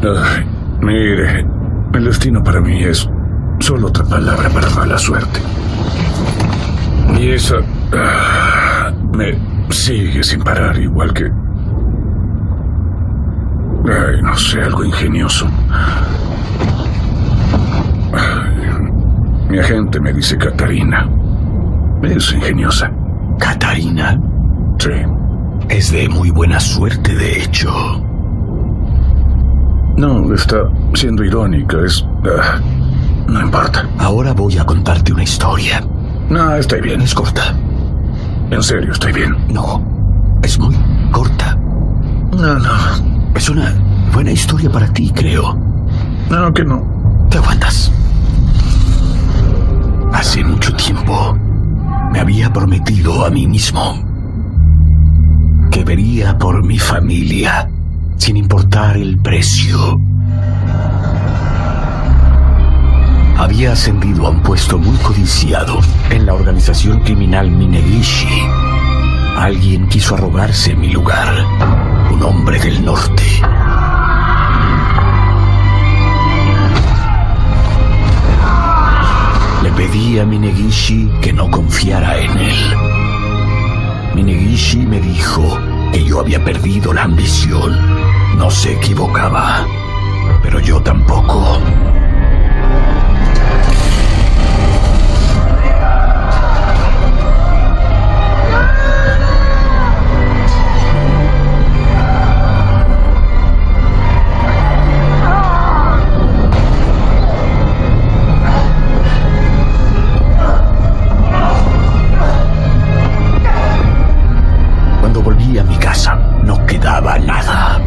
Ay, mire, el destino para mí es solo otra palabra para mala suerte. Y esa me sigue sin parar, igual que... Ay, no sé, algo ingenioso. Ay, mi agente me dice Catarina. Es ingeniosa. ¿Catarina? Sí. Es de muy buena suerte, de hecho. No, está siendo irónica, no importa. Ahora voy a contarte una historia. No, estoy bien. Es corta. En serio, estoy bien. No, es muy corta. No. Es una buena historia para ti, creo. No, que no. ¿Te aguantas? Hace mucho tiempo me había prometido a mí mismo que vería por mi familia sin importar el precio. Había ascendido a un puesto muy codiciado en la organización criminal Minegishi. Alguien quiso arrogarse mi lugar, un hombre del norte. Le pedí a Minegishi que no confiara en él. Minegishi me dijo que yo había perdido la ambición. No se equivocaba, pero yo tampoco. Cuando volví a mi casa, no quedaba nada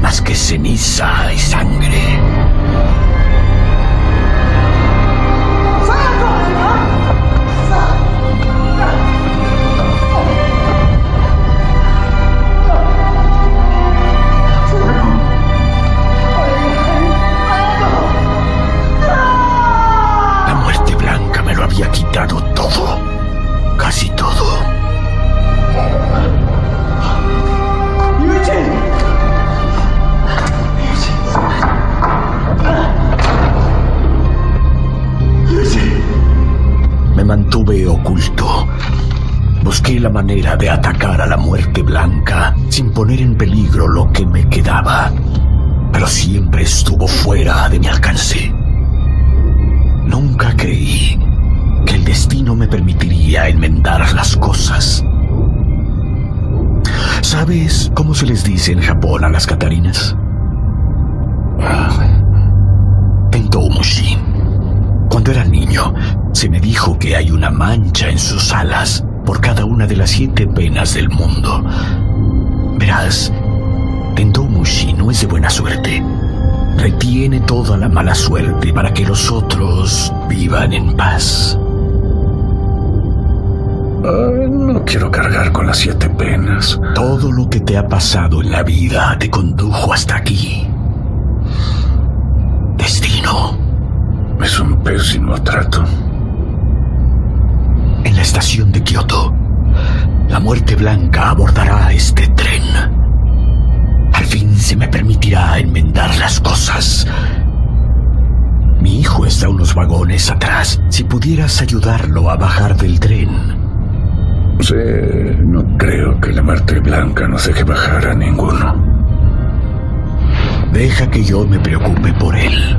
más que ceniza y sangre. La muerte blanca me lo había quitado todo, casi todo. Me mantuve oculto. Busqué la manera de atacar a la muerte blanca sin poner en peligro lo que me quedaba, pero siempre estuvo fuera de mi alcance. Nunca creí que el destino me permitiría enmendar las cosas. ¿Sabes cómo se les dice en Japón a las Catarinas? Tentoumushi. Cuando era niño, se me dijo que hay una mancha en sus alas por cada una de las 7 penas del mundo. Verás, Tentoumushi no es de buena suerte. Retiene toda la mala suerte para que los otros vivan en paz. No quiero cargar con las 7 penas. Todo lo que te ha pasado en la vida te condujo hasta aquí. Destino. Es un pésimo trato. En la estación de Kioto, la muerte blanca abordará este tren. Al fin se me permitirá enmendar las cosas. Mi hijo está unos vagones atrás. Si pudieras ayudarlo a bajar del tren. Sí, no creo que la muerte blanca nos deje bajar a ninguno. Deja que yo me preocupe por él.